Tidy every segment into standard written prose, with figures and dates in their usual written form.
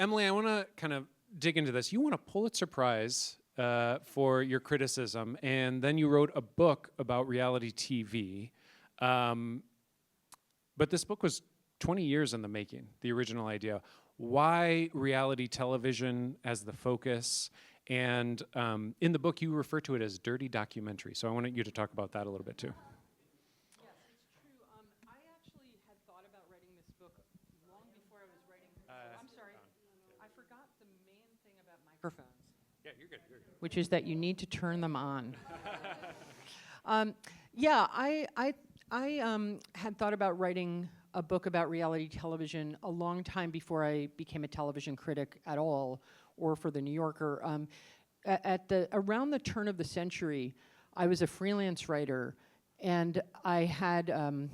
Emily, I want to kind of dig into this. You won a Pulitzer Prize for your criticism, and then you wrote a book about reality TV. But this book was 20 years in the making, the original idea. Why reality television as the focus? And in the book, you refer to it as dirty documentary. So I wanted you to talk about that a little bit, too. Yes, it's true. I actually had thought about writing this book long before I was writing. I'm sorry. I forgot the main thing about microphones. Yeah, you're good. You're good. Which is that you need to turn them on. I had thought about writing a book about reality television a long time before I became a television critic at all, or for the New Yorker. Around the turn of the century, I was a freelance writer, and I had a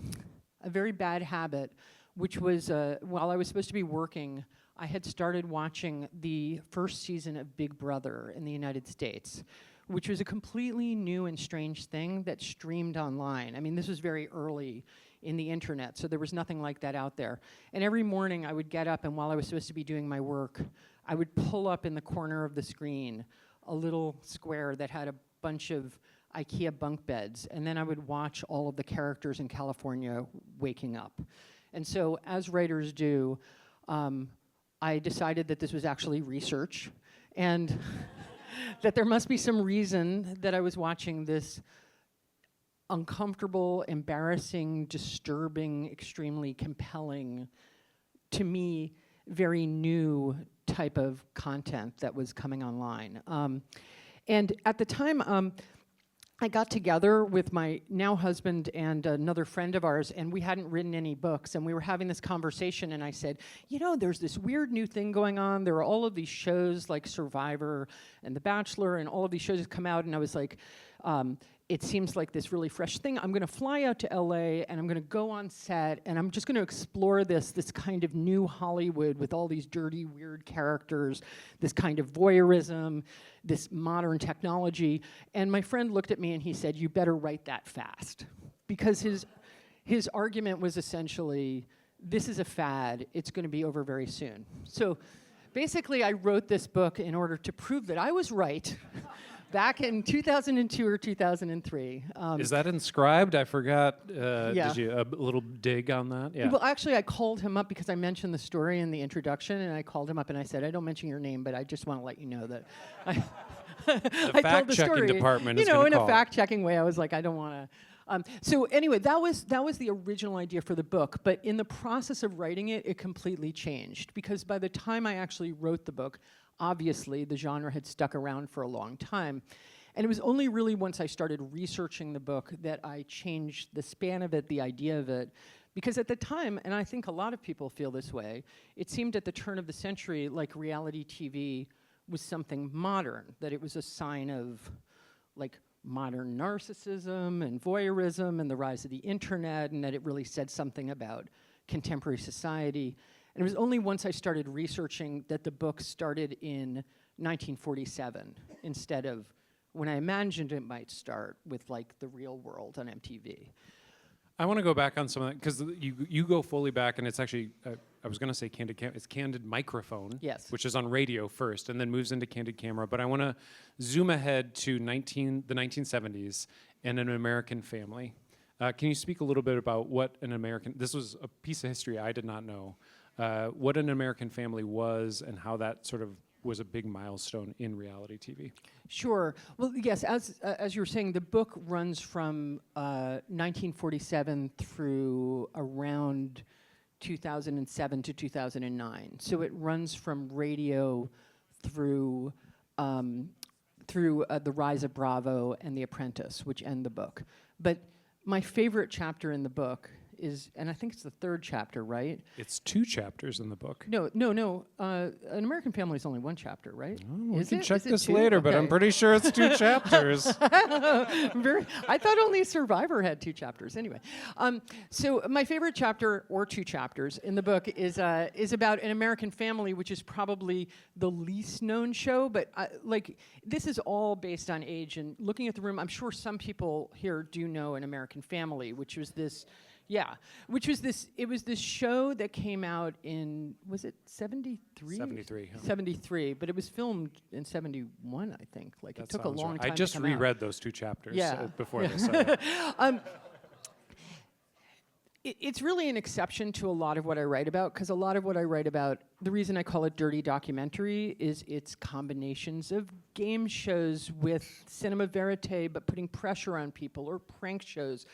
very bad habit, which was while I was supposed to be working, I had started watching the first season of Big Brother in the United States, which was a completely new and strange thing that streamed online. I mean, this was very early in the internet, so there was nothing like that out there. And every morning I would get up, and while I was supposed to be doing my work, I would pull up in the corner of the screen a little square that had a bunch of IKEA bunk beds, and then I would watch all of the characters in California waking up. And so, as writers do, I decided that this was actually research, and that there must be some reason that I was watching this uncomfortable, embarrassing, disturbing, extremely compelling, to me, very new type of content that was coming online. And at the time, I got together with my now husband and another friend of ours, and we hadn't written any books, and we were having this conversation, and I said, you know, there's this weird new thing going on. There are all of these shows like Survivor and The Bachelor, and all of these shows have come out, and I was like, it seems like this really fresh thing. I'm gonna fly out to LA, and I'm gonna go on set, and I'm just gonna explore this kind of new Hollywood with all these dirty, weird characters, this kind of voyeurism, this modern technology. And my friend looked at me and he said, you better write that fast. Because his argument was essentially, this is a fad, it's gonna be over very soon. So basically I wrote this book in order to prove that I was right. Back in 2002 or 2003. Is that inscribed? I forgot. Yeah. Did you a little dig on that? Yeah. Well, actually, I called him up because I mentioned the story in the introduction, and I called him up and I said, I don't mention your name, but I just want to let you know that The fact-checking department is in gonna a call. fact-checking way. I was like, I don't want to. So anyway, that was the original idea for the book, but in the process of writing it, it completely changed, because by the time I actually wrote the book, obviously, the genre had stuck around for a long time. And it was only really once I started researching the book that I changed the span of it, the idea of it. Because at the time, and I think a lot of people feel this way, it seemed at the turn of the century like reality TV was something modern, that it was a sign of like modern narcissism and voyeurism and the rise of the internet, and that it really said something about contemporary society. And it was only once I started researching that the book started in 1947 instead of when I imagined it might start with like The Real World on MTV. I want to go back on some of that, because you go fully back, and it's actually, I was going to say it's Candid Microphone, Yes. which is on radio first, and then moves into Candid Camera. But I want to zoom ahead to the 1970s and An American Family. Can you speak a little bit about what this was a piece of history I did not know, what An American Family was and how that sort of was a big milestone in reality TV. Sure. Well, yes, as you were saying, the book runs from 1947 through around 2007 to 2009. So it runs from radio through the rise of Bravo and The Apprentice, which end the book. But my favorite chapter in the book is, and I think it's the third chapter, right? It's 2 chapters in the book. No. An American Family is only 1 chapter, right? Oh, we Is can it? check Is it this 2? later, but Okay. I'm pretty sure it's 2 chapters. I thought only Survivor had 2 chapters. Anyway, so my favorite chapter, or 2 chapters, in the book is about An American Family, which is probably the least known show. But this is all based on age. And looking at the room, I'm sure some people here do know An American Family, which was this Yeah, which was this. It was this show that came out in, was it 73? 73. Yeah. 73, but it was filmed in 71, I think. Like That it took a sounds long right. time. I just to come out. reread those 2 chapters Yeah. before this. So yeah. It's really an exception to a lot of what I write about, because a lot of what I write about, the reason I call it dirty documentary is it's combinations of game shows with cinema verite, but putting pressure on people, or prank shows.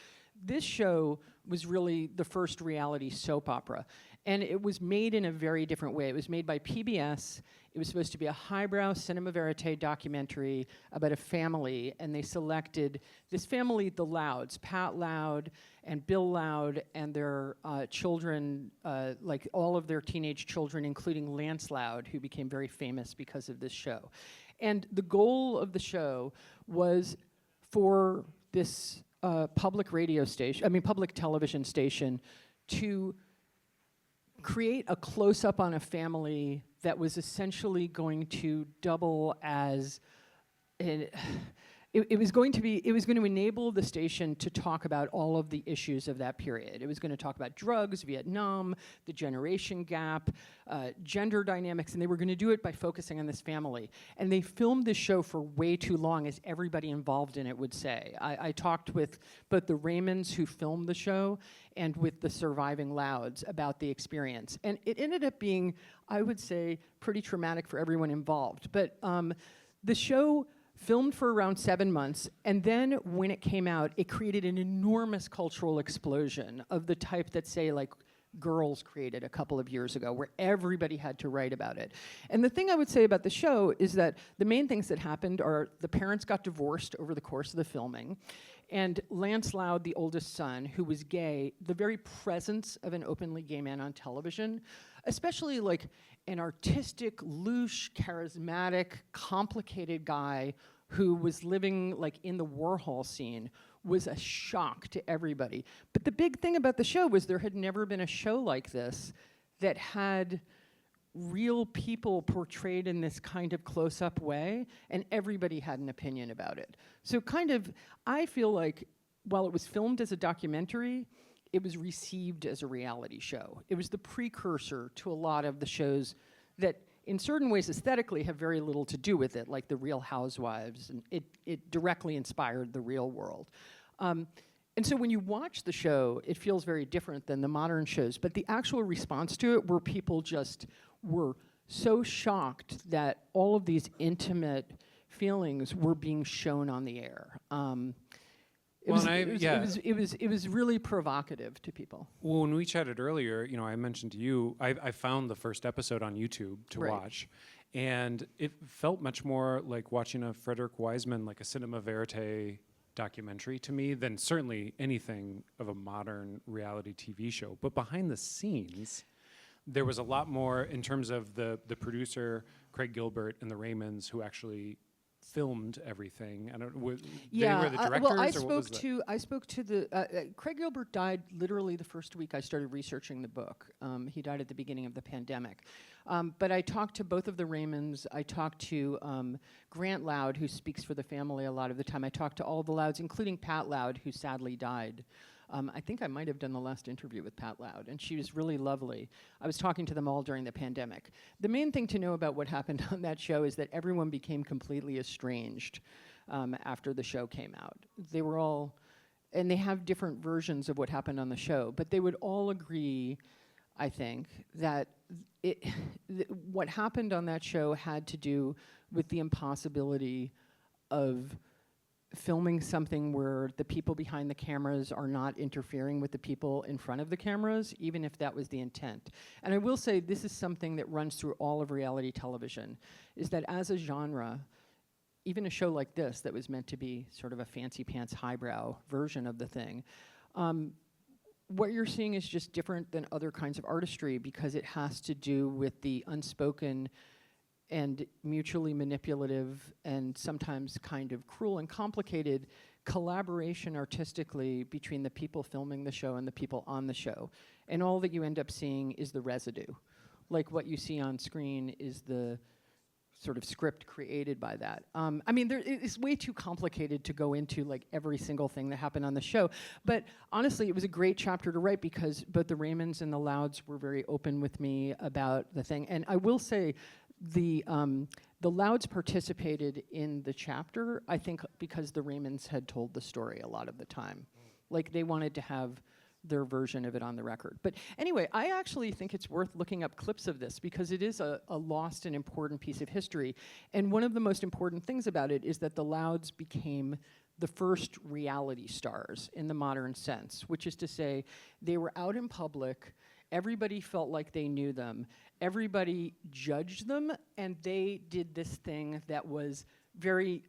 This show was really the first reality soap opera, and it was made in a very different way. It was made by PBS. It was supposed to be a highbrow cinema verite documentary about a family, and they selected this family, the Louds, Pat Loud and Bill Loud, and their children, like all of their teenage children, including Lance Loud, who became very famous because of this show. And the goal of the show was for this public television station to create a close-up on a family that was essentially going to double as it was going to enable the station to talk about all of the issues of that period. It was going to talk about drugs, Vietnam, the generation gap, gender dynamics, and they were going to do it by focusing on this family. And they filmed this show for way too long, as everybody involved in it would say. I talked with both the Raymonds who filmed the show and with the surviving Louds about the experience. And it ended up being, I would say, pretty traumatic for everyone involved. But the show filmed for around 7 months, and then when it came out, it created an enormous cultural explosion of the type that, say, like, Girls created a couple of years ago, where everybody had to write about it. And the thing I would say about the show is that the main things that happened are the parents got divorced over the course of the filming, and Lance Loud, the oldest son, who was gay, the very presence of an openly gay man on television, especially like an artistic, louche, charismatic, complicated guy who was living like in the Warhol scene, was a shock to everybody. But the big thing about the show was there had never been a show like this that had real people portrayed in this kind of close-up way, and everybody had an opinion about it. So kind of, I feel like while it was filmed as a documentary, it was received as a reality show. It was the precursor to a lot of the shows that in certain ways aesthetically have very little to do with it, like The Real Housewives, and it directly inspired the real world. And so when you watch the show, it feels very different than the modern shows, but the actual response to it were people just were so shocked that all of these intimate feelings were being shown on the air. It was really provocative to people. Well, when we chatted earlier, you know, I mentioned to you, I found the first episode on YouTube to watch, and it felt much more like watching a Frederick Wiseman, like a cinema verite documentary to me, than certainly anything of a modern reality TV show. But behind the scenes, there was a lot more in terms of the producer, Craig Gilbert, and the Raymonds, who actually filmed everything. I don't. They were the directors. Well, I spoke to the. Craig Gilbert died literally the first week I started researching the book. He died at the beginning of the pandemic. But I talked to both of the Raymonds. I talked to Grant Loud, who speaks for the family a lot of the time. I talked to all the Louds, including Pat Loud, who sadly died. I think I might have done the last interview with Pat Loud, and she was really lovely. I was talking to them all during the pandemic. The main thing to know about what happened on that show is that everyone became completely estranged after the show came out. They were all, and they have different versions of what happened on the show, but they would all agree, I think, that what happened on that show had to do with the impossibility of filming something where the people behind the cameras are not interfering with the people in front of the cameras, even if that was the intent. And I will say this is something that runs through all of reality television, is that as a genre, even a show like this that was meant to be sort of a fancy pants highbrow version of the thing, what you're seeing is just different than other kinds of artistry because it has to do with the unspoken and mutually manipulative and sometimes kind of cruel and complicated collaboration artistically between the people filming the show and the people on the show. And all that you end up seeing is the residue. Like what you see on screen is the sort of script created by that. I mean, it's way too complicated to go into like every single thing that happened on the show. But honestly, it was a great chapter to write because both the Raymonds and the Louds were very open with me about the thing. And I will say, the Louds participated in the chapter, I think, because the Raymonds had told the story a lot of the time. Like they wanted to have their version of it on the record. But anyway, I actually think it's worth looking up clips of this because it is a lost and important piece of history. And one of the most important things about it is that the Louds became the first reality stars in the modern sense, which is to say they were out in public, everybody felt like they knew them, everybody judged them, and they did this thing that was very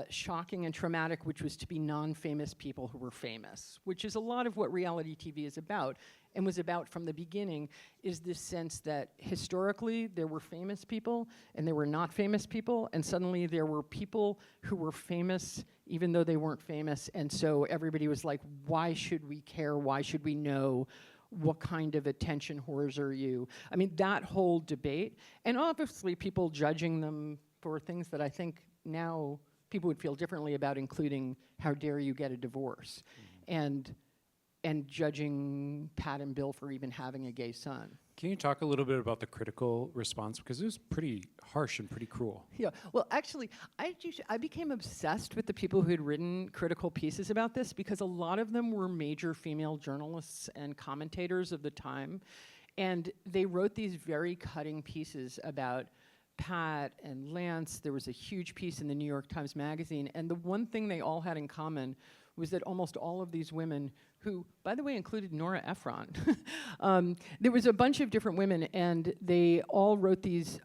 shocking and traumatic, which was to be non-famous people who were famous, which is a lot of what reality TV is about, and was about from the beginning, is this sense that historically there were famous people and there were not famous people, and suddenly there were people who were famous even though they weren't famous, and so everybody was like, why should we care? Why should we know? What kind of attention whores are you? I mean, that whole debate, and obviously people judging them for things that I think now people would feel differently about, including how dare you get a divorce, and judging Pat and Bill for even having a gay son. Can you talk a little bit about the critical response? Because it was pretty harsh and pretty cruel. Yeah, well, actually, I became obsessed with the people who had written critical pieces about this because a lot of them were major female journalists and commentators of the time, and they wrote these very cutting pieces about Pat and Lance. There was a huge piece in the New York Times Magazine, and the one thing they all had in common was that almost all of these women, who, by the way, included Nora Ephron, there was a bunch of different women, and they all wrote these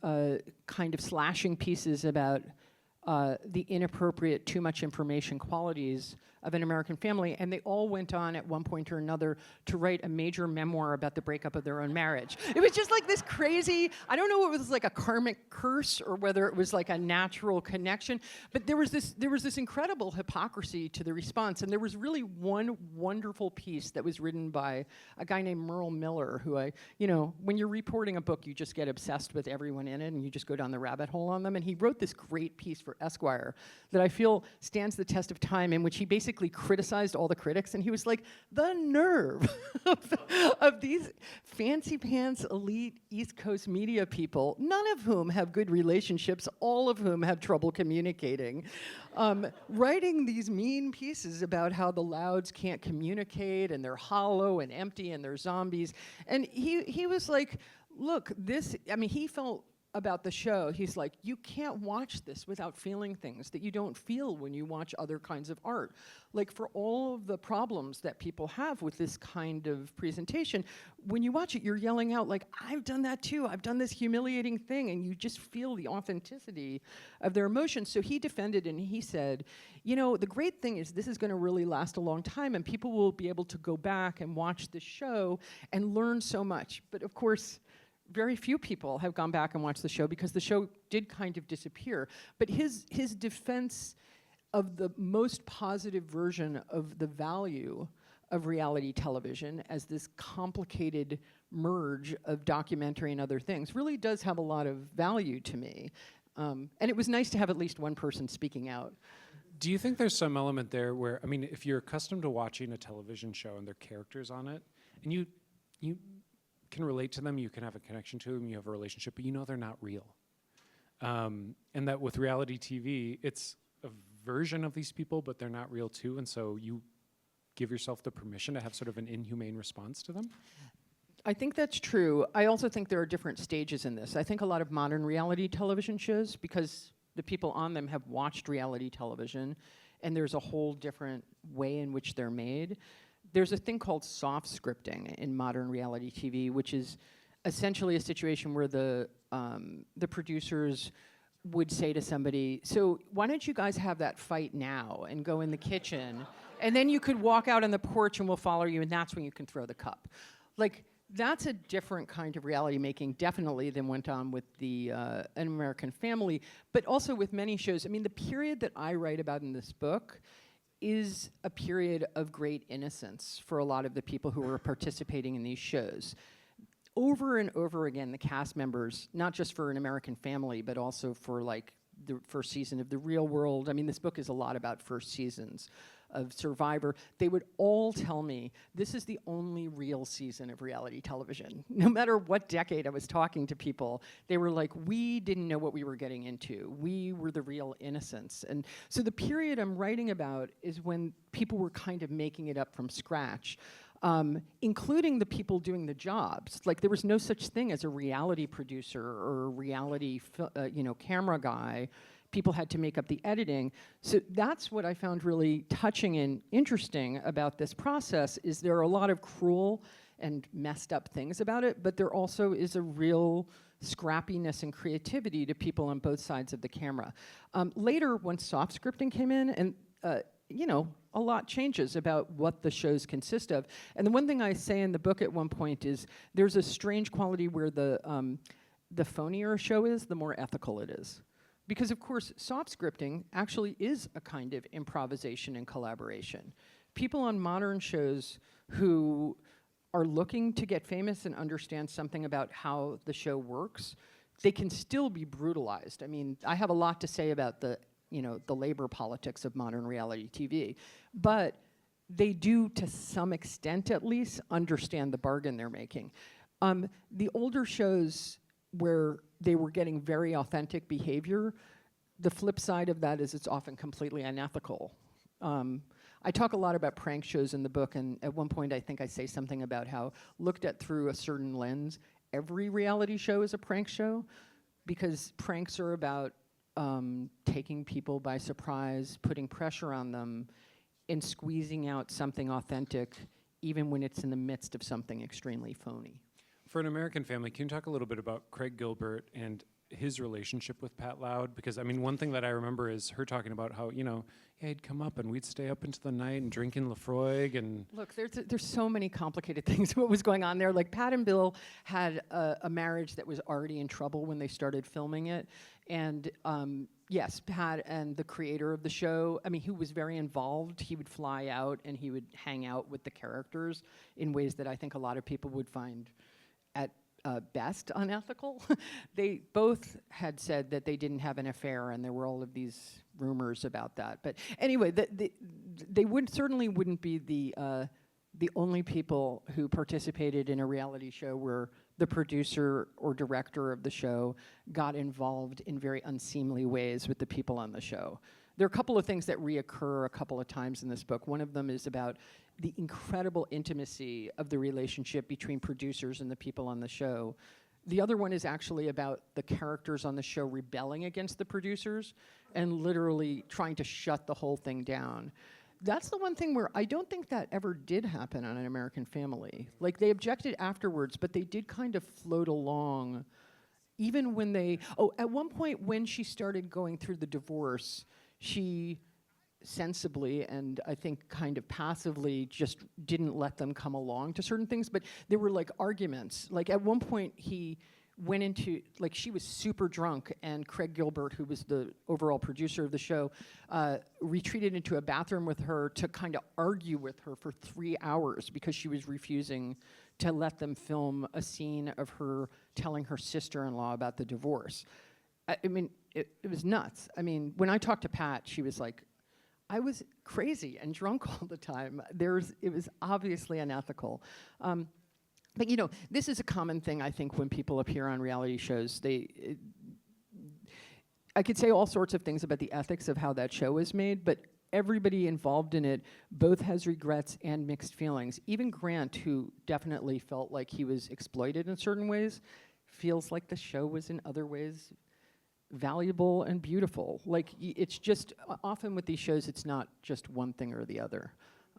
kind of slashing pieces about the inappropriate, too much information qualities of an American family, and they all went on at one point or another to write a major memoir about the breakup of their own marriage. It was just like this crazy, I don't know if it was like a karmic curse or whether it was like a natural connection, but there was this incredible hypocrisy to the response, and there was really one wonderful piece that was written by a guy named Merle Miller, who when you're reporting a book, you just get obsessed with everyone in it, and you just go down the rabbit hole on them, and he wrote this great piece for Esquire that I feel stands the test of time, in which he basically criticized all the critics, and he was like, the nerve of these fancy pants elite East Coast media people, none of whom have good relationships, all of whom have trouble communicating, writing these mean pieces about how the Louds can't communicate and they're hollow and empty and they're zombies. And he was like, look, he felt about the show, he's like, you can't watch this without feeling things that you don't feel when you watch other kinds of art. Like, for all of the problems that people have with this kind of presentation, when you watch it, you're yelling out like, I've done that too, I've done this humiliating thing, and you just feel the authenticity of their emotions. So he defended, and he said, the great thing is this is gonna really last a long time, and people will be able to go back and watch the show and learn so much. But of course, very few people have gone back and watched the show because the show did kind of disappear. But his defense of the most positive version of the value of reality television as this complicated merge of documentary and other things really does have a lot of value to me. And it was nice to have at least one person speaking out. Do you think there's some element there where, if you're accustomed to watching a television show and there are characters on it, and you can relate to them, you can have a connection to them, you have a relationship, but they're not real. And that with reality TV, it's a version of these people, but they're not real too, and so you give yourself the permission to have sort of an inhumane response to them? I think that's true. I also think there are different stages in this. I think a lot of modern reality television shows, because the people on them have watched reality television, and there's a whole different way in which they're made. There's a thing called soft scripting in modern reality TV, which is essentially a situation where the producers would say to somebody, so why don't you guys have that fight now and go in the kitchen, and then you could walk out on the porch and we'll follow you, and that's when you can throw the cup. Like, that's a different kind of reality making, definitely, than went on with the An American Family, but also with many shows. The period that I write about in this book is a period of great innocence for a lot of the people who were participating in these shows. over and over again, the cast members, not just for An American Family, but also for like the first season of The Real World. I mean, this book is a lot about first seasons of Survivor. They would all tell me, this is the only real season of reality television. No matter what decade I was talking to people, they were like, we didn't know what we were getting into. We were the real innocents. And so the period I'm writing about is when people were kind of making it up from scratch. Including the people doing the jobs. Like, there was no such thing as a reality producer or a reality camera guy. People had to make up the editing. So that's what I found really touching and interesting about this process, is there are a lot of cruel and messed up things about it, but there also is a real scrappiness and creativity to people on both sides of the camera. Later, when soft scripting came in, and a lot changes about what the shows consist of. And the one thing I say in the book at one point is there's a strange quality where the phonier a show is, the more ethical it is. Because of course, soft scripting actually is a kind of improvisation and collaboration. People on modern shows who are looking to get famous and understand something about how the show works, they can still be brutalized. I mean, I have a lot to say about the labor politics of modern reality TV. But they do, to some extent at least, understand the bargain they're making. The older shows where they were getting very authentic behavior, the flip side of that is it's often completely unethical. I talk a lot about prank shows in the book, and at one point I think I say something about how, looked at through a certain lens, every reality show is a prank show, because pranks are about taking people by surprise, putting pressure on them, and squeezing out something authentic, even when it's in the midst of something extremely phony. For An American Family, can you talk a little bit about Craig Gilbert and his relationship with Pat Loud? Because, I mean, one thing that I remember is her talking about how, he'd come up and we'd stay up into the night and drinking Lafroig and... Look, there's so many complicated things what was going on there. Like, Pat and Bill had a marriage that was already in trouble when they started filming it. And yes, Pat and the creator of the show, I mean, he was very involved. He would fly out and he would hang out with the characters in ways that I think a lot of people would find at best unethical. They both had said that they didn't have an affair, and there were all of these rumors about that. But anyway, they certainly wouldn't be the only people who participated in a reality show where the producer or director of the show got involved in very unseemly ways with the people on the show. There are a couple of things that reoccur a couple of times in this book. One of them is about the incredible intimacy of the relationship between producers and the people on the show. The other one is actually about the characters on the show rebelling against the producers and literally trying to shut the whole thing down. That's the one thing where I don't think that ever did happen on An American Family. Like, they objected afterwards, but they did kind of float along. Even when at one point when she started going through the divorce, she sensibly and I think kind of passively just didn't let them come along to certain things, but there were like arguments. Like, at one point he went into, like, she was super drunk and Craig Gilbert, who was the overall producer of the show, retreated into a bathroom with her to kind of argue with her for 3 hours because she was refusing to let them film a scene of her telling her sister-in-law about the divorce. I mean, it was nuts. I mean, when I talked to Pat, she was like, I was crazy and drunk all the time. It was obviously unethical. But this is a common thing, I think, when people appear on reality shows. I could say all sorts of things about the ethics of how that show is made, but everybody involved in it both has regrets and mixed feelings. Even Grant, who definitely felt like he was exploited in certain ways, feels like the show was in other ways valuable and beautiful. Like, it's just, often with these shows, it's not just one thing or the other.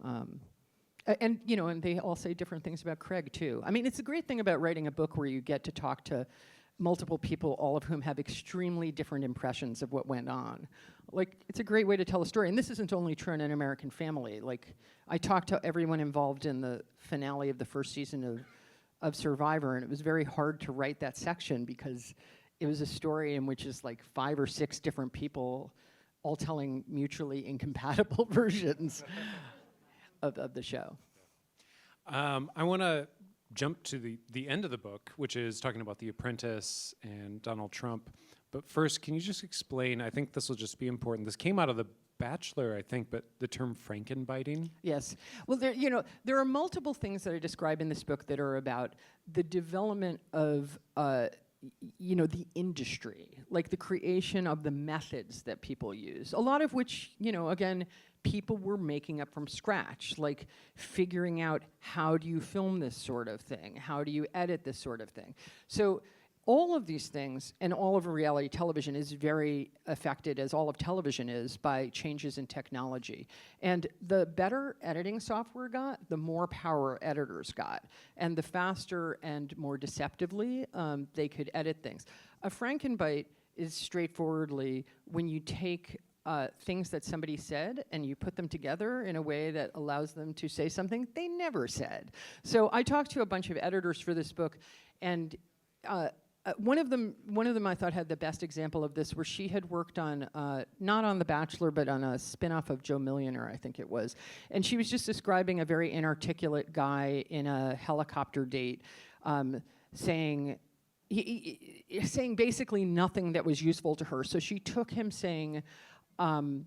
And they all say different things about Craig, too. I mean, it's a great thing about writing a book where you get to talk to multiple people, all of whom have extremely different impressions of what went on. Like, it's a great way to tell a story. And this isn't only true in An American Family. Like, I talked to everyone involved in the finale of the first season of Survivor, and it was very hard to write that section because it was a story in which is like 5 or 6 different people all telling mutually incompatible versions of the show. I want to jump to the end of the book, which is talking about The Apprentice and Donald Trump. But first, can you just explain, I think this will just be important. This came out of The Bachelor, I think, but the term Frankenbiting? Yes. Well, there are multiple things that I describe in this book that are about the development of the industry, like the creation of the methods that people use, a lot of which, again, people were making up from scratch, like figuring out how do you film this sort of thing, how do you edit this sort of thing. So all of these things, and all of reality television is very affected, as all of television is, by changes in technology. And the better editing software got, the more power editors got. And the faster and more deceptively they could edit things. A Frankenbite is straightforwardly when you take things that somebody said and you put them together in a way that allows them to say something they never said. So I talked to a bunch of editors for this book, and one of them I thought had the best example of this, where she had worked on, not on The Bachelor, but on a spin-off of Joe Millionaire, I think it was. And she was just describing a very inarticulate guy in a helicopter date, saying basically nothing that was useful to her. So she took him saying, but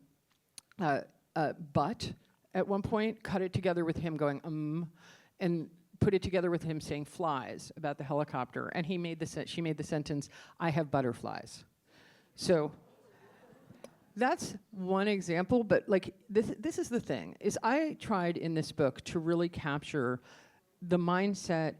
at one point, cut it together with him going, and put it together with him saying flies about the helicopter, and she made the sentence, I have butterflies. So that's one example, but like this is the thing, is I tried in this book to really capture the mindset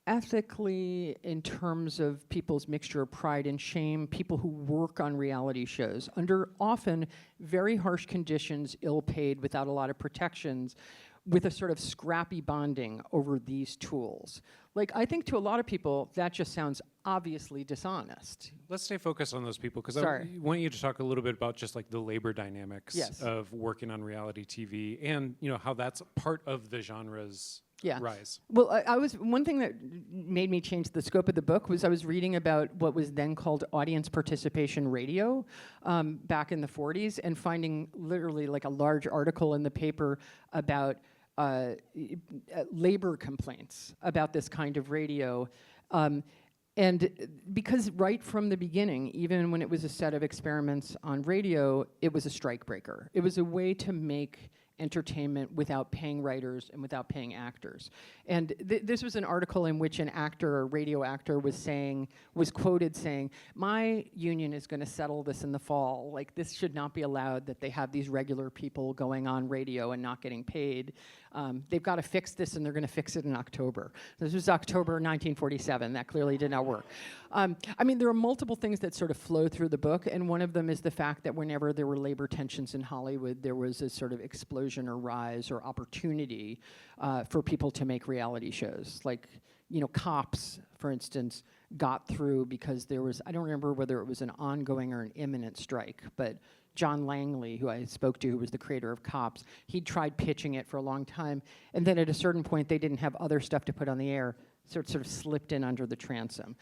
ethically in terms of people's mixture of pride and shame, people who work on reality shows under often very harsh conditions, ill-paid, without a lot of protections, with a sort of scrappy bonding over these tools. Like, I think to a lot of people, that just sounds obviously dishonest. Let's stay focused on those people, because Sorry. I want you to talk a little bit about just like the labor dynamics Yes. of working on reality TV, and how that's part of the genre's rise. Well, I was, one thing that made me change the scope of the book was I was reading about what was then called audience participation radio back in the 40s, and finding literally like a large article in the paper about labor complaints about this kind of radio. And because right from the beginning, even when it was a set of experiments on radio, it was a strike breaker. It was a way to make entertainment without paying writers and without paying actors. And this was an article in which an actor, a radio actor, was quoted saying, my union is going to settle this in the fall. Like, this should not be allowed, that they have these regular people going on radio and not getting paid. They've got to fix this, and they're going to fix it in October. This was October 1947. That clearly did not work. I mean, there are multiple things that sort of flow through the book, and one of them is the fact that whenever there were labor tensions in Hollywood, there was a sort of explosion or rise or opportunity for people to make reality shows. Like, Cops, for instance, got through because there was, I don't remember whether it was an ongoing or an imminent strike, but John Langley, who I spoke to, who was the creator of Cops, he tried pitching it for a long time, and then at a certain point they didn't have other stuff to put on the air, so it sort of slipped in under the transom.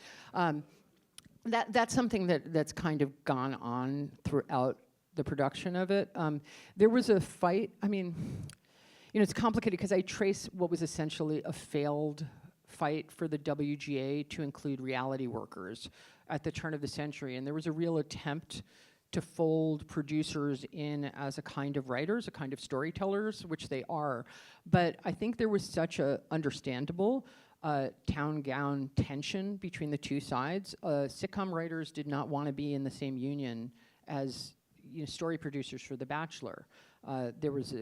That's something that's kind of gone on throughout the production of it. There was a fight, I mean, it's complicated because I trace what was essentially a failed fight for the WGA to include reality workers at the turn of the century, and there was a real attempt to fold producers in as a kind of writers, a kind of storytellers, which they are. But I think there was such a understandable town gown tension between the two sides. Sitcom writers did not want to be in the same union as story producers for The Bachelor. There was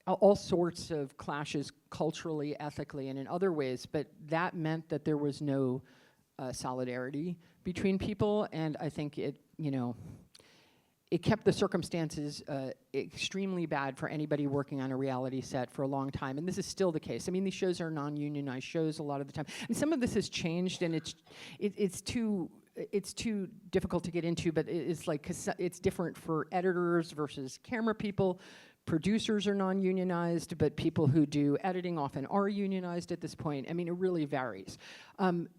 all sorts of clashes culturally, ethically, and in other ways, but that meant that there was no solidarity between people, and I think it kept the circumstances extremely bad for anybody working on a reality set for a long time, and this is still the case. I mean, these shows are non-unionized shows a lot of the time, and some of this has changed, and it's too difficult to get into, but it's like, 'cause it's different for editors versus camera people. producers are non-unionized, but people who do editing often are unionized at this point. I mean, it really varies.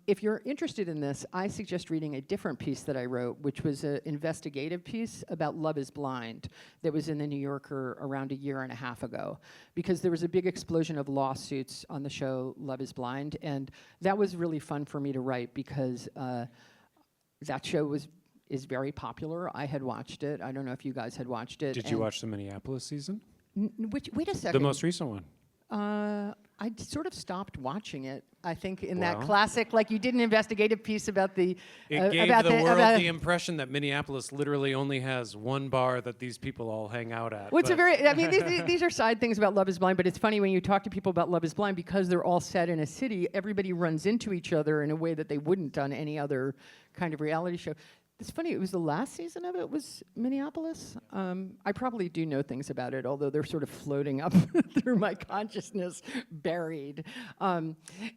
If you're interested in this, I suggest reading a different piece that I wrote, which was an investigative piece about Love is Blind that was in the New Yorker around a year and a half ago, because there was a big explosion of lawsuits on the show Love is Blind, and that was really fun for me to write because that show is very popular. I had watched it. I don't know if you guys had watched it. Did you watch the Minneapolis season? Wait a second. The most recent one. I sort of stopped watching it. I think in that classic, like you did an investigative piece about the. It gave about the world about the impression that Minneapolis literally only has one bar that these people all hang out at. Well, it's a very. I mean, these are side things about Love is Blind, but it's funny when you talk to people about Love is Blind because they're all set in a city. Everybody runs into each other in a way that they wouldn't on any other kind of reality show. It's funny, it was the last season of it was Minneapolis. I probably do know things about it, although they're sort of floating up through my consciousness, buried.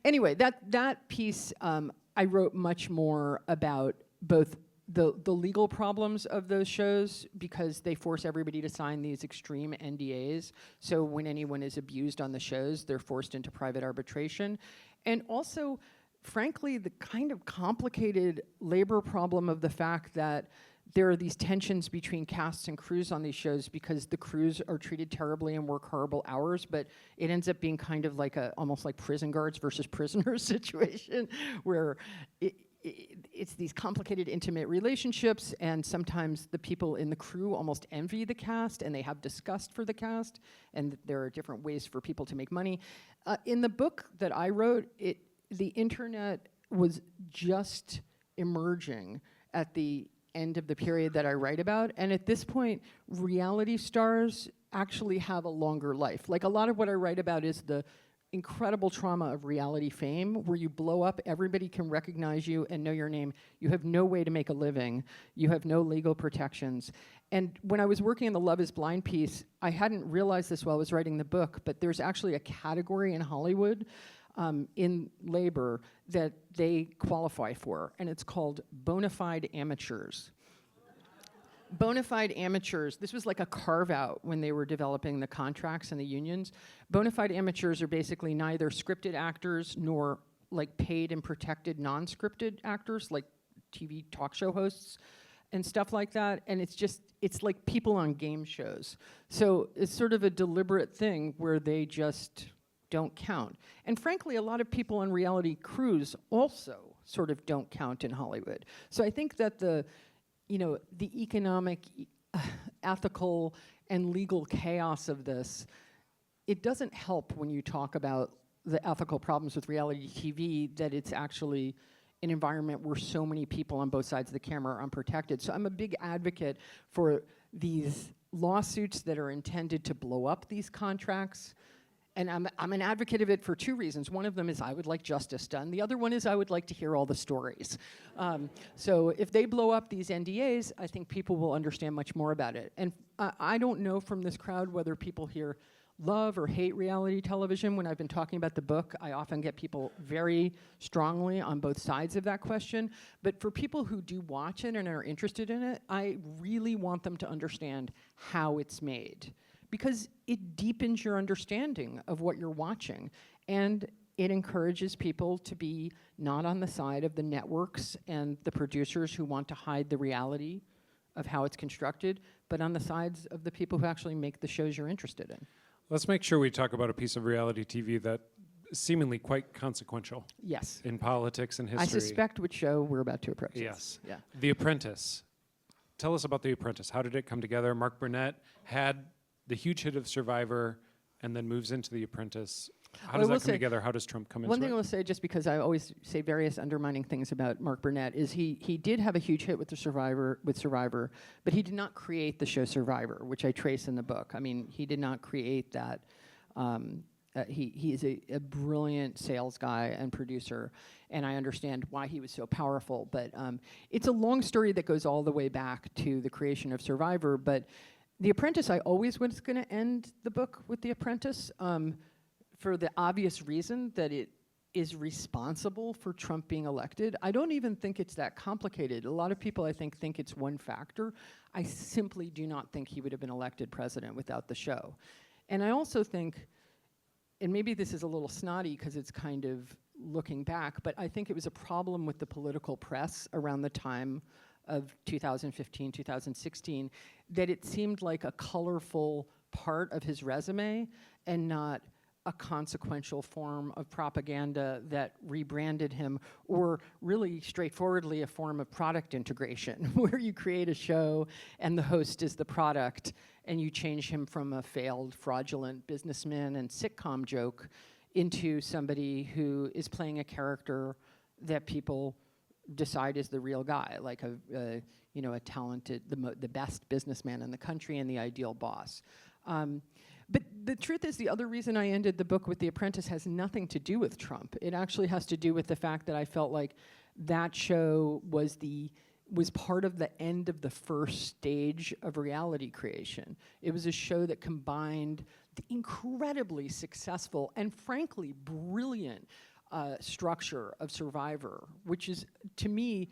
Anyway, that piece, I wrote much more about both the legal problems of those shows because they force everybody to sign these extreme NDAs. So when anyone is abused on the shows, they're forced into private arbitration. And also, frankly, the kind of complicated labor problem of the fact that there are these tensions between casts and crews on these shows because the crews are treated terribly and work horrible hours, but it ends up being kind of like almost like prison guards versus prisoners situation where it's these complicated, intimate relationships, and sometimes the people in the crew almost envy the cast, and they have disgust for the cast, and there are different ways for people to make money. In the book that I wrote, the internet was just emerging at the end of the period that I write about. And at this point, reality stars actually have a longer life. Like a lot of what I write about is the incredible trauma of reality fame, where you blow up, everybody can recognize you and know your name. You have no way to make a living. You have no legal protections. And when I was working on the Love is Blind piece, I hadn't realized this while I was writing the book, but there's actually a category in Hollywood in labor that they qualify for, and it's called bona fide amateurs. Bona fide amateurs, this was like a carve-out when they were developing the contracts and the unions. Bona fide amateurs are basically neither scripted actors nor like paid and protected non-scripted actors, like TV talk show hosts and stuff like that, and it's like people on game shows. So it's sort of a deliberate thing where they just don't count. And frankly, a lot of people on reality crews also sort of don't count in Hollywood. So I think that the economic, ethical, and legal chaos of this, it doesn't help when you talk about the ethical problems with reality TV that it's actually an environment where so many people on both sides of the camera are unprotected. So I'm a big advocate for these lawsuits that are intended to blow up these contracts. And I'm an advocate of it for two reasons. One of them is I would like justice done. The other one is I would like to hear all the stories. So if they blow up these NDAs, I think people will understand much more about it. And I don't know from this crowd whether people here love or hate reality television. When I've been talking about the book, I often get people very strongly on both sides of that question. But for people who do watch it and are interested in it, I really want them to understand how it's made, because it deepens your understanding of what you're watching, and it encourages people to be not on the side of the networks and the producers who want to hide the reality of how it's constructed, but on the sides of the people who actually make the shows you're interested in. Let's make sure we talk about a piece of reality TV that is seemingly quite consequential. Yes. In politics and history. I suspect which show we're about to approach. Yes. Yeah. The Apprentice. Tell us about The Apprentice. How did it come together? Mark Burnett had the huge hit of Survivor and then moves into The Apprentice. How does that come together? How does Trump come into it? One thing I will say, just because I always say various undermining things about Mark Burnett, is he did have a huge hit with Survivor, but he did not create the show Survivor, which I trace in the book. I mean, he did not create that. He is a brilliant sales guy and producer, and I understand why he was so powerful. But it's a long story that goes all the way back to the creation of Survivor. But The Apprentice, I always was going to end the book with The Apprentice, for the obvious reason that is responsible for Trump being elected. I don't even think it's that complicated. A lot of people, I think it's one factor. I simply do not think he would have been elected president without the show. And I also think, and maybe this is a little snotty because it's kind of looking back, but I think it was a problem with the political press around the time of 2015, 2016, that it seemed like a colorful part of his resume and not a consequential form of propaganda that rebranded him, or really straightforwardly a form of product integration, where you create a show and the host is the product, and you change him from a failed, fraudulent businessman and sitcom joke into somebody who is playing a character that people decide is the real guy, like a talented, the best businessman in the country and the ideal boss. But the truth is, the other reason I ended the book with The Apprentice has nothing to do with Trump. It actually has to do with the fact that I felt like that show was part of the end of the first stage of reality creation. It was a show that combined the incredibly successful and frankly brilliant structure of Survivor, which is, to me,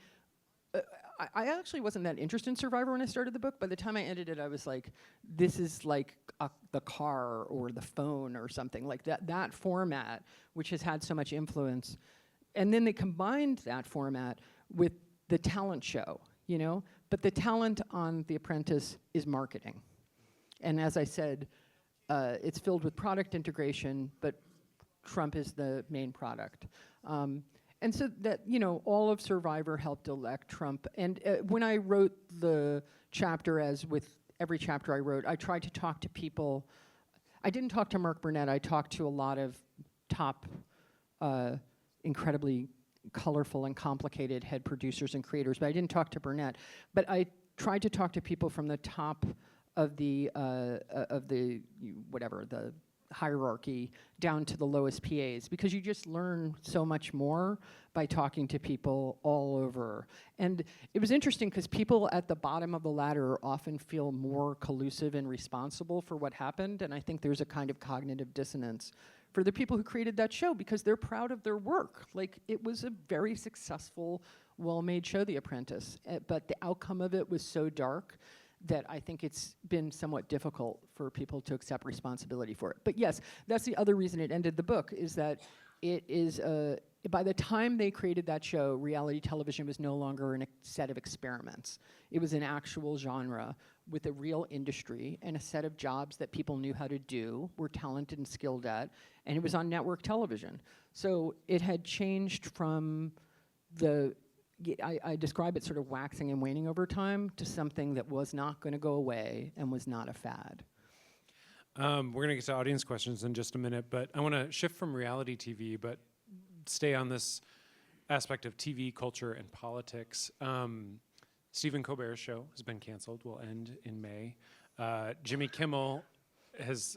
I actually wasn't that interested in Survivor when I started the book. By the time I ended it, I was like, this is like the car or the phone or something like that. That format, which has had so much influence. And then they combined that format with the talent show, But the talent on The Apprentice is marketing. And as I said, it's filled with product integration, but Trump is the main product. And so that, all of Survivor helped elect Trump. And when I wrote the chapter, as with every chapter I wrote, I tried to talk to people. I didn't talk to Mark Burnett. I talked to a lot of top, incredibly colorful and complicated head producers and creators, but I didn't talk to Burnett. But I tried to talk to people from the top of the hierarchy down to the lowest PAs, because you just learn so much more by talking to people all over. And it was interesting because people at the bottom of the ladder often feel more collusive and responsible for what happened, and I think there's a kind of cognitive dissonance for the people who created that show because they're proud of their work. Like, it was a very successful, well-made show, The Apprentice, but the outcome of it was so dark that I think it's been somewhat difficult for people to accept responsibility for it. But yes, that's the other reason it ended the book, is that it is, by the time they created that show, reality television was no longer a set of experiments. It was an actual genre with a real industry and a set of jobs that people knew how to do, were talented and skilled at, and it was on network television. So it had changed from I describe it sort of waxing and waning over time to something that was not going to go away and was not a fad. We're going to get to audience questions in just a minute, but I want to shift from reality TV, but stay on this aspect of TV culture and politics. Stephen Colbert's show has been canceled, will end in May. Jimmy Kimmel has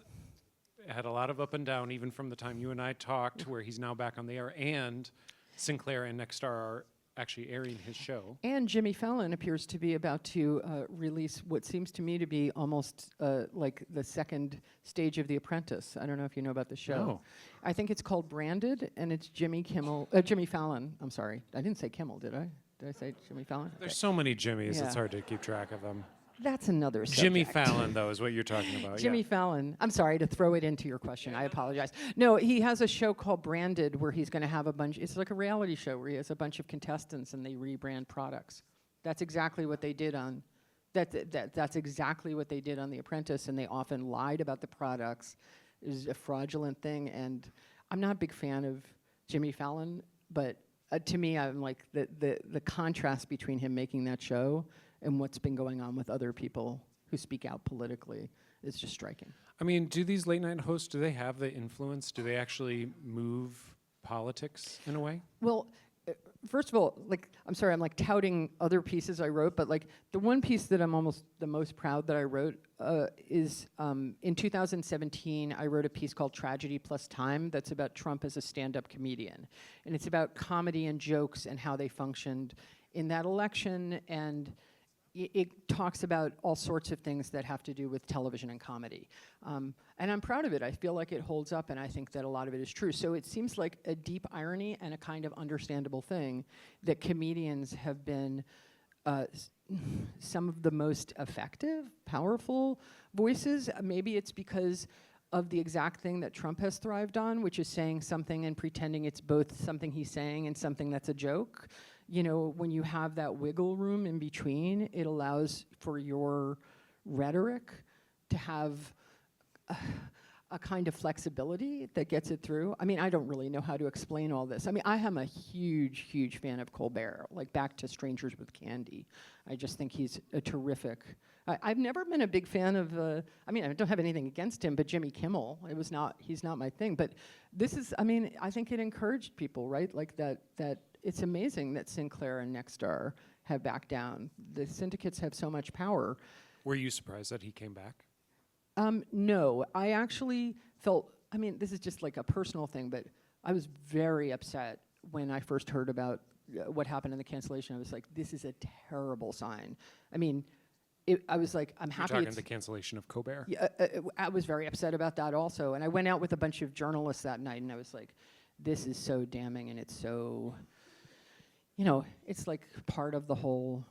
had a lot of up and down, even from the time you and I talked, where he's now back on the air, and Sinclair and Nexstar are actually airing his show. And Jimmy Fallon appears to be about to release what seems to me to be almost like the second stage of The Apprentice. I don't know if you know about the show. No. I think it's called Branded, and it's Jimmy Fallon. I'm sorry. I didn't say Kimmel, did I? Did I say Jimmy Fallon? There's so many Jimmys, Yeah. It's hard to keep track of them. That's another subject. Jimmy Fallon, though, is what you're talking about. Jimmy yeah. Fallon. I'm sorry to throw it into your question. I apologize. No, he has a show called Branded where he's going to have a bunch. It's like a reality show where he has a bunch of contestants and they rebrand products. That's exactly what they did on. That's exactly what they did on The Apprentice, and they often lied about the products. It was a fraudulent thing, and I'm not a big fan of Jimmy Fallon, but to me, I'm like the contrast between him making that show and what's been going on with other people who speak out politically is just striking. I mean, do these late night hosts, do they have the influence? Do they actually move politics in a way? Well, first of all, I'm sorry, I'm touting other pieces I wrote, but the one piece that I'm almost the most proud that I wrote is in 2017, I wrote a piece called Tragedy Plus Time that's about Trump as a stand-up comedian. And it's about comedy and jokes and how they functioned in that election and it talks about all sorts of things that have to do with television and comedy. And I'm proud of it. I feel like it holds up, and I think that a lot of it is true. So it seems like a deep irony and a kind of understandable thing that comedians have been some of the most effective, powerful voices. Maybe it's because of the exact thing that Trump has thrived on, which is saying something and pretending it's both something he's saying and something that's a joke. You know, when you have that wiggle room in between, it allows for your rhetoric to have a kind of flexibility that gets it through. I mean, I don't really know how to explain all this. I mean, I am a huge, huge fan of Colbert, like back to Strangers with Candy. I just think he's a terrific. I've never been a big fan of, I mean, I don't have anything against him, but Jimmy Kimmel, he's not my thing. But this is, I mean, I think it encouraged people, right? Like that it's amazing that Sinclair and Nexstar have backed down. The syndicates have so much power. Were you surprised that he came back? No, I actually felt, I mean, this is just like a personal thing, but I was very upset when I first heard about what happened in the cancellation. I was like, this is a terrible sign. I mean, I was like, I'm happy. You're talking the cancellation of Colbert? Yeah, I was very upset about that also. And I went out with a bunch of journalists that night, and I was like, this is so damning, and it's so, you know, it's like part of the whole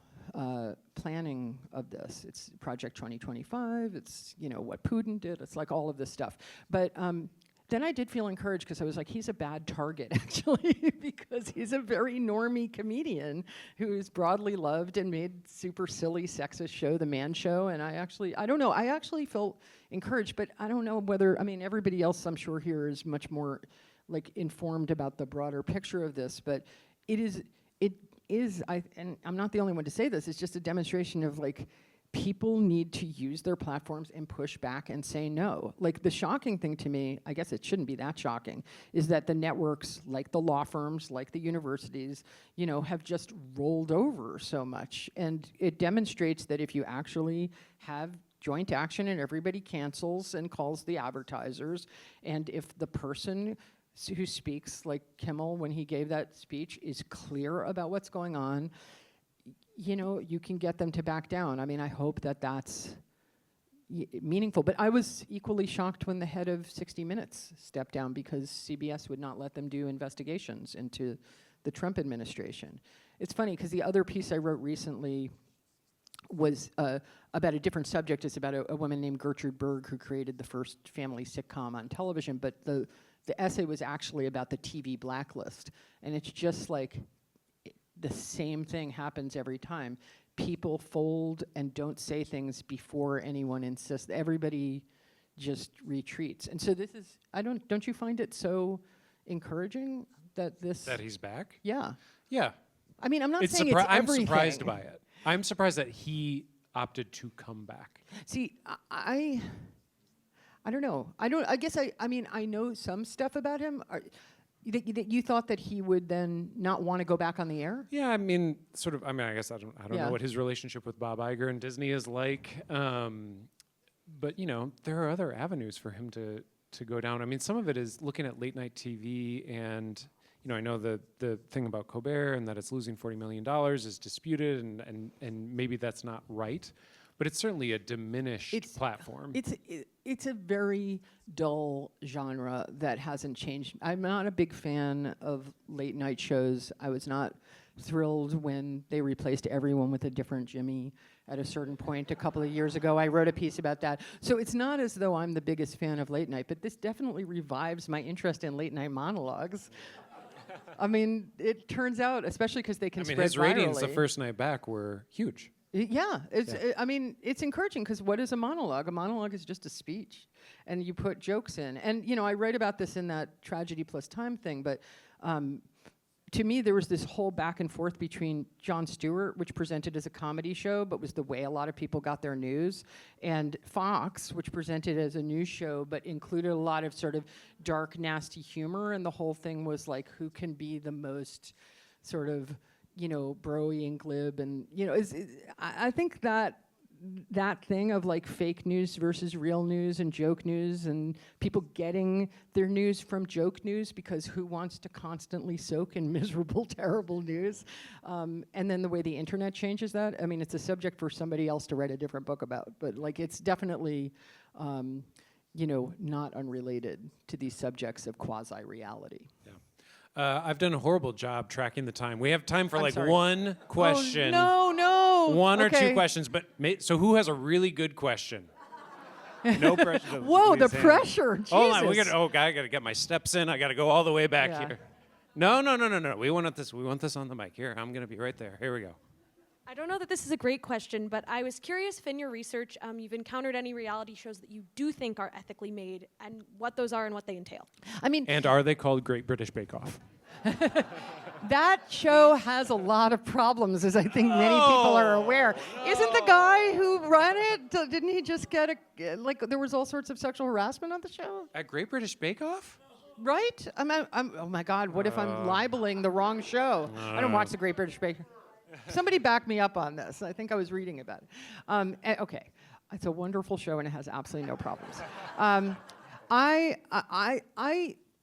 planning of this. It's Project 2025. It's, you know, what Putin did. It's like all of this stuff. But then I did feel encouraged because I was like, he's a bad target, actually, because he's a very normie comedian who's broadly loved and made super silly, sexist show, The Man Show. And I don't know, I actually felt encouraged, but I don't know whether, I mean, everybody else I'm sure here is much more like informed about the broader picture of this, but it is, and I'm not the only one to say this, it's just a demonstration of like, people need to use their platforms and push back and say no. Like the shocking thing to me, I guess it shouldn't be that shocking, is that the networks, like the law firms, like the universities, you know, have just rolled over so much. And it demonstrates that if you actually have joint action and everybody cancels and calls the advertisers, and if the person who speaks, like Kimmel when he gave that speech, is clear about what's going on, you know, you can get them to back down. I mean, I hope that that's meaningful. But I was equally shocked when the head of 60 Minutes stepped down because CBS would not let them do investigations into the Trump administration. It's funny because the other piece I wrote recently was about a different subject. It's about a woman named Gertrude Berg who created the first family sitcom on television. But the essay was actually about the TV blacklist. And it's just like, the same thing happens every time. People fold and don't say things before anyone insists. Everybody just retreats. And so this is, don't you find it so encouraging that this? That he's back? Yeah. Yeah. I mean, I'm not saying it's everything. I'm surprised by it. I'm surprised that he opted to come back. See, I don't know. I guess I mean, I know some stuff about him. That you thought that he would then not want to go back on the air? Yeah, I mean, sort of. I mean, I guess I don't know what his relationship with Bob Iger and Disney is like. But you know, there are other avenues for him to go down. I mean, some of it is looking at late night TV, and you know, I know the thing about Colbert and that it's losing $40 million is disputed, and maybe that's not right. But it's certainly a diminished platform. It's a very dull genre that hasn't changed. I'm not a big fan of late night shows. I was not thrilled when they replaced everyone with a different Jimmy at a certain point a couple of years ago. I wrote a piece about that. So it's not as though I'm the biggest fan of late night, but this definitely revives my interest in late night monologues. I mean, it turns out, especially because they can spread virally. His ratings the first night back were huge. Yeah, I mean, it's encouraging because what is a monologue? A monologue is just a speech, and you put jokes in. And you know, I write about this in that Tragedy Plus Time thing, but to me, there was this whole back and forth between Jon Stewart, which presented as a comedy show, but was the way a lot of people got their news, and Fox, which presented as a news show, but included a lot of sort of dark, nasty humor, and the whole thing was like, who can be the most sort of, you know, broy and glib, and you know, I think that that thing of like fake news versus real news and joke news, and people getting their news from joke news, because who wants to constantly soak in miserable, terrible news? And then the way the internet changes that. I mean, it's a subject for somebody else to write a different book about, but like it's definitely, you know, not unrelated to these subjects of quasi-reality. Yeah. I've done a horrible job tracking the time. We have time for I'm like sorry. one question. Oh, no. One or Okay. two questions, but so who has a really good question? No pressure. Whoa, the Please hand. pressure. Jesus. Hold on, I gotta get my steps in. I gotta go all the way back Yeah. here. No. We want this. We want this on the mic. Here, I'm gonna be right there. Here we go. I don't know that this is a great question, but I was curious if in your research you've encountered any reality shows that you do think are ethically made, and what those are and what they entail. I mean, And are they called Great British Bake Off? that show has a lot of problems, as I think many people are aware. Isn't the guy who ran it, didn't he just get like, there was all sorts of sexual harassment on the show? At Great British Bake Off? Right? Oh my God, what if I'm libeling the wrong show? I don't watch the Great British Baker. Somebody back me up on this. I think I was reading about it. Okay, it's a wonderful show and it has absolutely no problems. I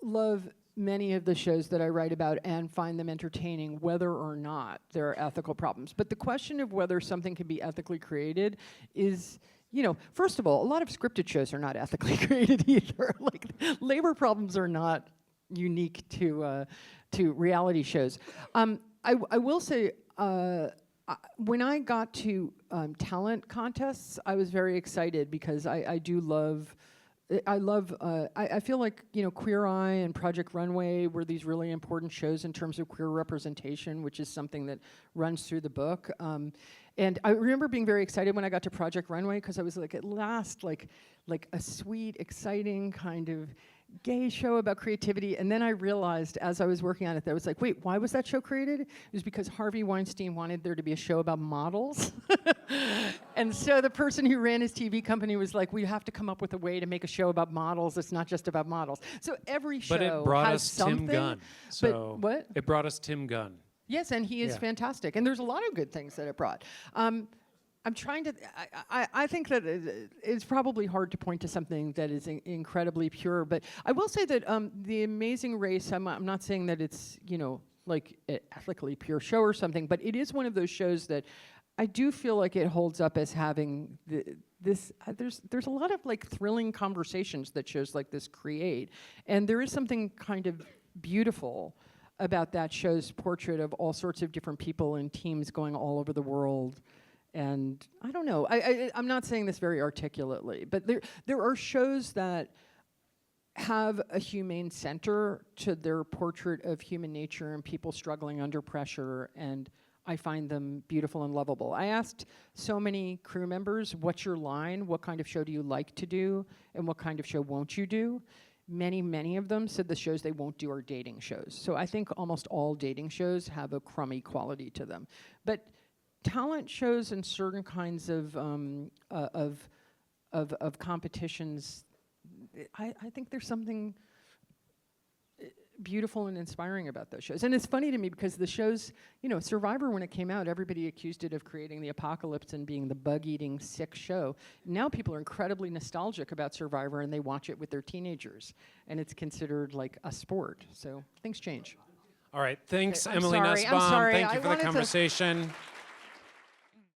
love many of the shows that I write about and find them entertaining, whether or not there are ethical problems. But the question of whether something can be ethically created is, you know, first of all, a lot of scripted shows are not ethically created either. Like, labor problems are not unique to reality shows. I will say, when I got to talent contests, I was very excited because I feel like, you know, Queer Eye and Project Runway were these really important shows in terms of queer representation, which is something that runs through the book. And I remember being very excited when I got to Project Runway, because I was like, at last, like a sweet, exciting kind of gay show about creativity. And then I realized as I was working on it that I was like, wait, why was that show created? It was because Harvey Weinstein wanted there to be a show about models. And so the person who ran his TV company was like, we have to come up with a way to make a show about models that's not just about models. So every show But it brought has us something. Tim Gunn. So but what? It brought us Tim Gunn. Yes, and he is Yeah. fantastic. And there's a lot of good things that it brought. I'm trying to, I think that it's probably hard to point to something that is incredibly pure, but I will say that The Amazing Race, I'm not saying that it's, you know, like an ethically pure show or something, but it is one of those shows that I do feel like it holds up as having there's a lot of like thrilling conversations that shows like this create, and there is something kind of beautiful about that show's portrait of all sorts of different people and teams going all over the world. And I don't know, I'm not saying this very articulately, but there are shows that have a humane center to their portrait of human nature and people struggling under pressure, and I find them beautiful and lovable. I asked so many crew members, what's your line? What kind of show do you like to do? And what kind of show won't you do? Many of them said the shows they won't do are dating shows. So I think almost all dating shows have a crummy quality to them. But talent shows and certain kinds of competitions, I think there's something beautiful and inspiring about those shows. And it's funny to me because the shows, you know, Survivor, when it came out, everybody accused it of creating the apocalypse and being the bug-eating, sick show. Now people are incredibly nostalgic about Survivor and they watch it with their teenagers. And it's considered like a sport. So things change. All right, thanks, Okay, I'm Emily sorry, I'm Nussbaum. sorry. Thank I you for the wanted to- conversation.